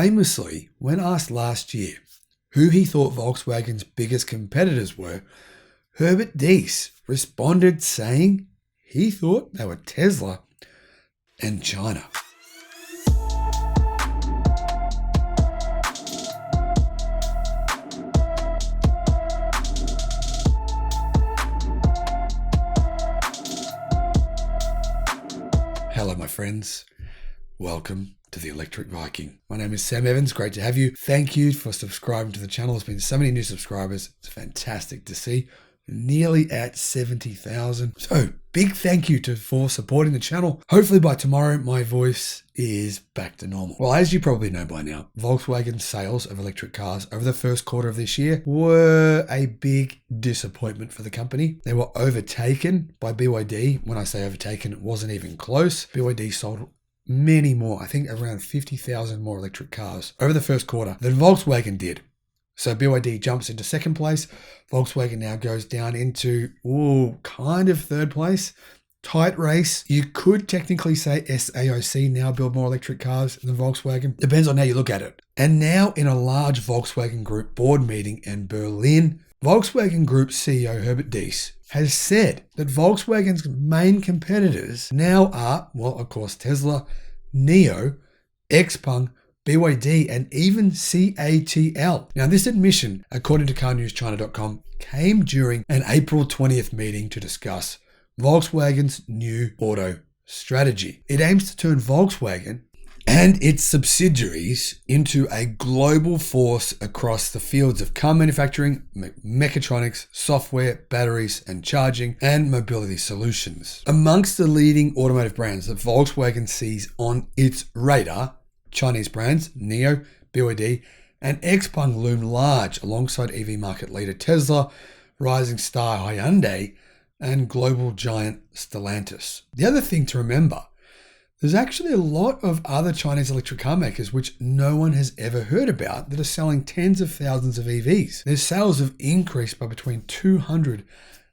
Famously, when asked last year who he thought Volkswagen's biggest competitors were, Herbert Diess responded saying he thought they were Tesla and China. Hello, my friends. Welcome to the Electric Viking. My name is Sam Evans. Great to have you. Thank you for subscribing to the channel. There's been so many new subscribers. It's fantastic to see. Nearly at 70,000. So big thank you for supporting the channel. Hopefully by tomorrow, my voice is back to normal. Well, as you probably know by now, Volkswagen sales of electric cars over the first quarter of this year were a big disappointment for the company. They were overtaken by BYD. When I say overtaken, it wasn't even close. BYD sold many more, I think around 50,000 more electric cars over the first quarter than Volkswagen did. So BYD jumps into second place. Volkswagen now goes down into, kind of third place. Tight race. You could technically say SAIC now build more electric cars than Volkswagen. Depends on how you look at it. And now in a large Volkswagen Group board meeting in Berlin, Volkswagen Group CEO Herbert Diess has said that Volkswagen's main competitors now are, well, of course, Tesla, NIO, XPeng, BYD, and even CATL. Now, this admission, according to carnewschina.com, came during an April 20th meeting to discuss Volkswagen's new auto strategy. It aims to turn Volkswagen and its subsidiaries into a global force across the fields of car manufacturing, mechatronics, software, batteries and charging, and mobility solutions. Amongst the leading automotive brands that Volkswagen sees on its radar, Chinese brands, NIO, BYD, and XPeng loom large alongside EV market leader Tesla, rising star Hyundai, and global giant Stellantis. The other thing to remember, there's actually a lot of other Chinese electric car makers which no one has ever heard about that are selling tens of thousands of EVs. Their sales have increased by between 200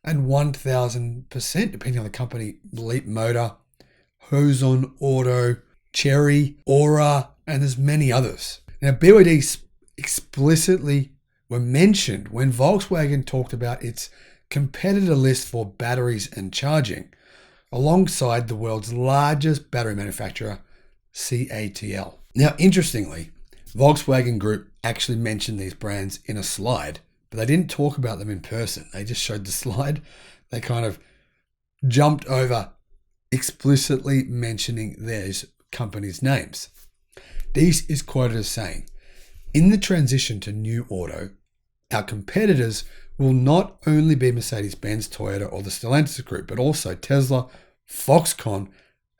and 1,000%, depending on the company. Leap Motor, Horizon Auto, Chery, Aura, and there's many others. Now, BYD explicitly were mentioned when Volkswagen talked about its competitor list for batteries and charging, alongside the world's largest battery manufacturer, CATL. Now, interestingly, Volkswagen Group actually mentioned these brands in a slide, but they didn't talk about them in person. They just showed the slide. They kind of jumped over explicitly mentioning those companies' names. Diess is quoted as saying, "In the transition to new auto, our competitors will not only be Mercedes-Benz, Toyota, or the Stellantis Group, but also Tesla, Foxconn,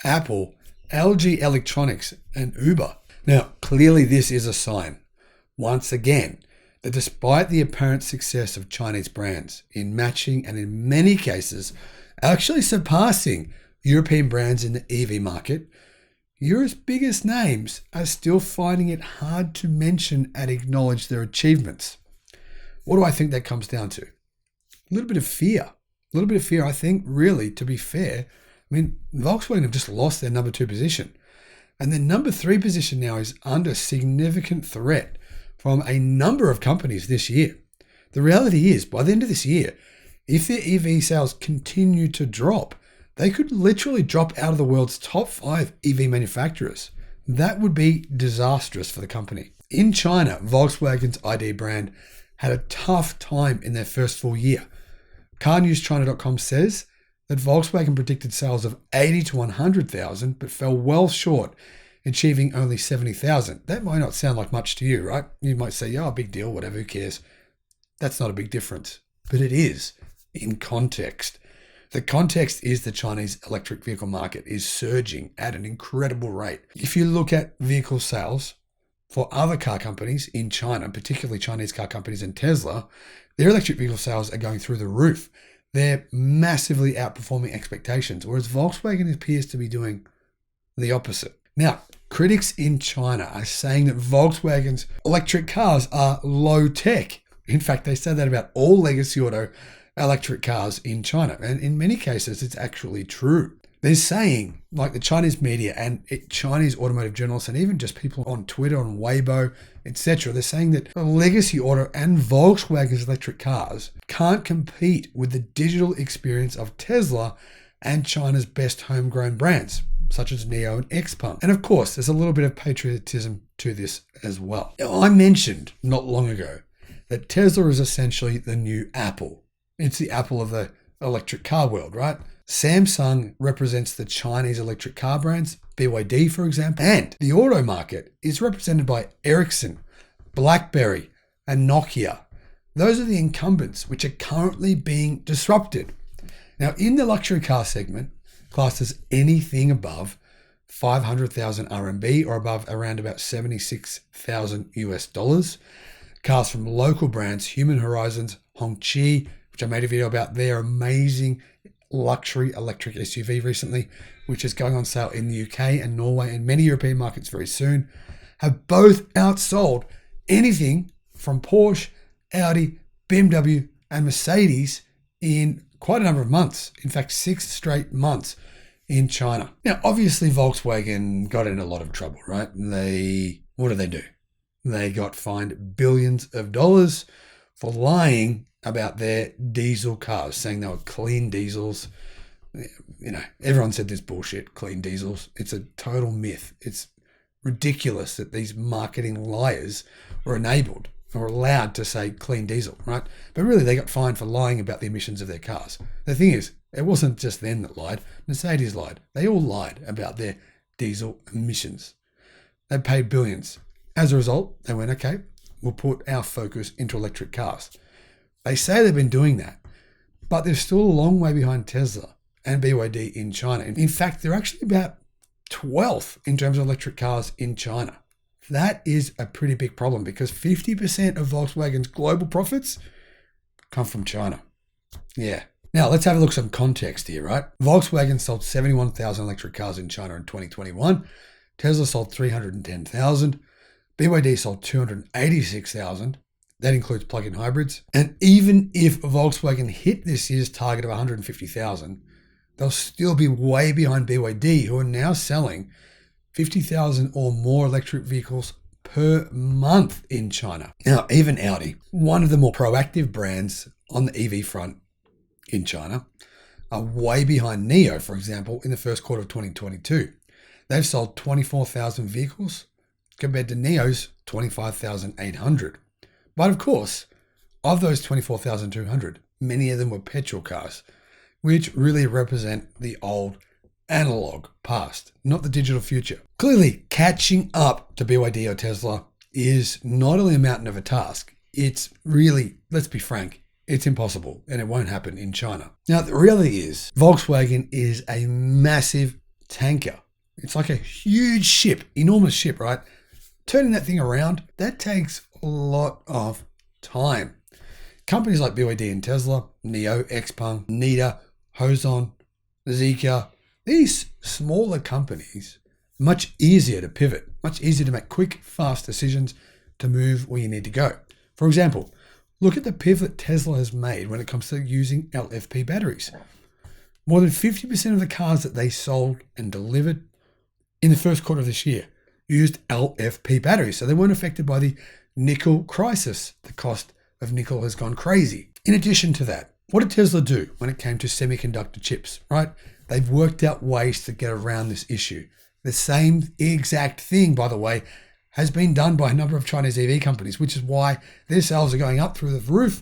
Apple, LG Electronics, and Uber." Now, clearly this is a sign, once again, that despite the apparent success of Chinese brands in matching and in many cases actually surpassing European brands in the EV market, Europe's biggest names are still finding it hard to mention and acknowledge their achievements. What do I think that comes down to? A little bit of fear. A little bit of fear, I think, really, to be fair. I mean, Volkswagen have just lost their number 2 position. And their number 3 position now is under significant threat from a number of companies this year. The reality is, by the end of this year, if their EV sales continue to drop, they could literally drop out of the world's top 5 EV manufacturers. That would be disastrous for the company. In China, Volkswagen's ID brand had a tough time in their first full year. CarNewsChina.com says that Volkswagen predicted sales of 80 to 100,000, but fell well short, achieving only 70,000. That might not sound like much to you, right? You might say, "Oh, big deal, whatever, who cares?" That's not a big difference, but it is in context. The context is the Chinese electric vehicle market is surging at an incredible rate. If you look at vehicle sales for other car companies in China, particularly Chinese car companies and Tesla, their electric vehicle sales are going through the roof. They're massively outperforming expectations, whereas Volkswagen appears to be doing the opposite. Now, critics in China are saying that Volkswagen's electric cars are low tech. In fact, they say that about all legacy auto electric cars in China. And in many cases, it's actually true. They're saying, like the Chinese media and Chinese automotive journalists and even just people on Twitter, on Weibo, etc., they're saying that the legacy auto and Volkswagen's electric cars can't compete with the digital experience of Tesla and China's best homegrown brands, such as NIO and XPeng. And of course, there's a little bit of patriotism to this as well. Now, I mentioned not long ago that Tesla is essentially the new Apple. It's the Apple of the electric car world, right? Samsung represents the Chinese electric car brands, BYD, for example, and the auto market is represented by Ericsson, BlackBerry, and Nokia. Those are the incumbents which are currently being disrupted. Now, in the luxury car segment, classed as anything above 500,000 RMB or above around about 76,000 US dollars, cars from local brands, Human Horizons, Hongqi, which I made a video about their amazing luxury electric SUV recently, which is going on sale in the UK and Norway and many European markets very soon, have both outsold anything from Porsche, Audi, BMW, and Mercedes in quite a number of months. In fact, 6 straight months in China. Now, obviously, Volkswagen got in a lot of trouble, right? What did they do? They got fined billions of dollars for lying about their diesel cars, saying they were clean diesels. You know, everyone said this bullshit, clean diesels. It's a total myth. It's ridiculous that these marketing liars were enabled or allowed to say clean diesel, right? But really, they got fined for lying about the emissions of their cars. The thing is, it wasn't just them that lied. Mercedes lied. They all lied about their diesel emissions. They paid billions. As a result, they went, okay, we'll put our focus into electric cars. They say they've been doing that, but they're still a long way behind Tesla and BYD in China. In fact, they're actually about 12th in terms of electric cars in China. That is a pretty big problem because 50% of Volkswagen's global profits come from China. Yeah. Now, let's have a look at some context here, right? Volkswagen sold 71,000 electric cars in China in 2021. Tesla sold 310,000. BYD sold 286,000. That includes plug-in hybrids. And even if Volkswagen hit this year's target of 150,000, they'll still be way behind BYD, who are now selling 50,000 or more electric vehicles per month in China. Now, even Audi, one of the more proactive brands on the EV front in China, are way behind NIO, for example, in the first quarter of 2022. They've sold 24,000 vehicles compared to NIO's 25,800. But of course, of those 24,200, many of them were petrol cars, which really represent the old analog past, not the digital future. Clearly, catching up to BYD or Tesla is not only a mountain of a task, it's really, let's be frank, it's impossible and it won't happen in China. Now, the reality is Volkswagen is a massive tanker. It's like a huge ship, enormous ship, right? Turning that thing around, that takes a lot of time. Companies like BYD and Tesla, NIO, XPeng, NIDA, Hoson, Zeekr, these smaller companies, much easier to pivot, much easier to make quick, fast decisions to move where you need to go. For example, look at the pivot Tesla has made when it comes to using LFP batteries. More than 50% of the cars that they sold and delivered in the first quarter of this year used LFP batteries, so they weren't affected by the nickel crisis. The cost of nickel has gone crazy. In addition to that, what did Tesla do when it came to semiconductor chips, right? They've worked out ways to get around this issue. The same exact thing, by the way, has been done by a number of Chinese EV companies, which is why their sales are going up through the roof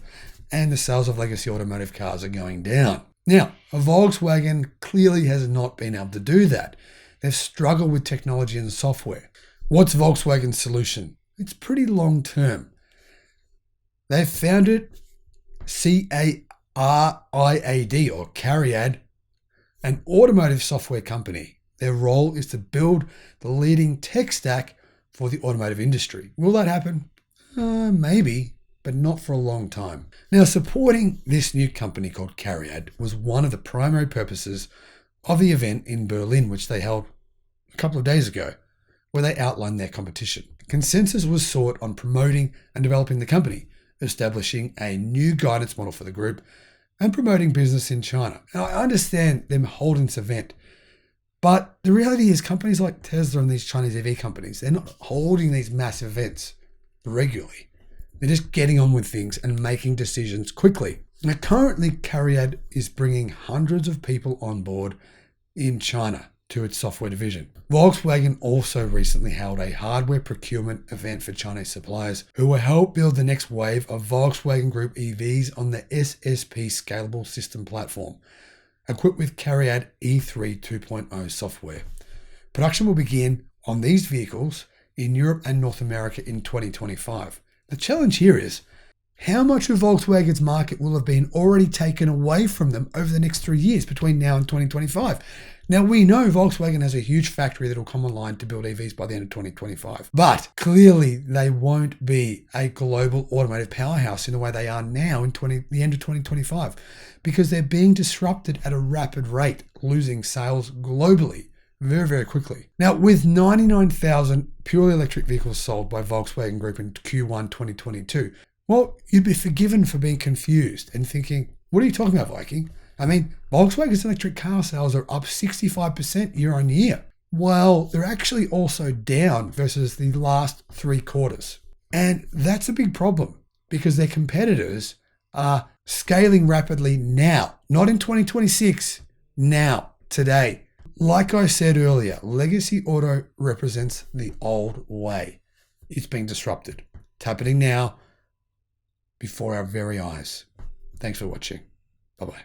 and the sales of legacy automotive cars are going down. Now, Volkswagen clearly has not been able to do that. They've struggled with technology and software. What's Volkswagen's solution? It's pretty long term. They've founded CARIAD or CARIAD, an automotive software company. Their role is to build the leading tech stack for the automotive industry. Will that happen? Maybe, but not for a long time. Now, supporting this new company called CARIAD was one of the primary purposes of the event in Berlin, which they held a couple of days ago, where they outlined their competition. Consensus was sought on promoting and developing the company, establishing a new guidance model for the group, and promoting business in China. Now, I understand them holding this event But the reality is companies like Tesla and these Chinese EV companies, they're not holding these massive events regularly. They're just getting on with things and making decisions quickly. Now, currently, CATL is bringing hundreds of people on board in China to its software division. Volkswagen also recently held a hardware procurement event for Chinese suppliers who will help build the next wave of Volkswagen Group EVs on the SSP scalable system platform, equipped with CATL E3 2.0 software. Production will begin on these vehicles in Europe and North America in 2025. The challenge here is, how much of Volkswagen's market will have been already taken away from them over the next 3 years between now and 2025? Now, we know Volkswagen has a huge factory that will come online to build EVs by the end of 2025, but clearly they won't be a global automotive powerhouse in the way they are now in the end of 2025, because they're being disrupted at a rapid rate, losing sales globally very, very quickly. Now, with 99,000 purely electric vehicles sold by Volkswagen Group in Q1 2022, well, you'd be forgiven for being confused and thinking, what are you talking about, Viking? I mean, Volkswagen's electric car sales are up 65% year on year. Well, they're actually also down versus the last 3 quarters. And that's a big problem because their competitors are scaling rapidly now, not in 2026, now, today. Like I said earlier, legacy auto represents the old way. It's being disrupted. It's happening now before our very eyes. Thanks for watching. Bye-bye.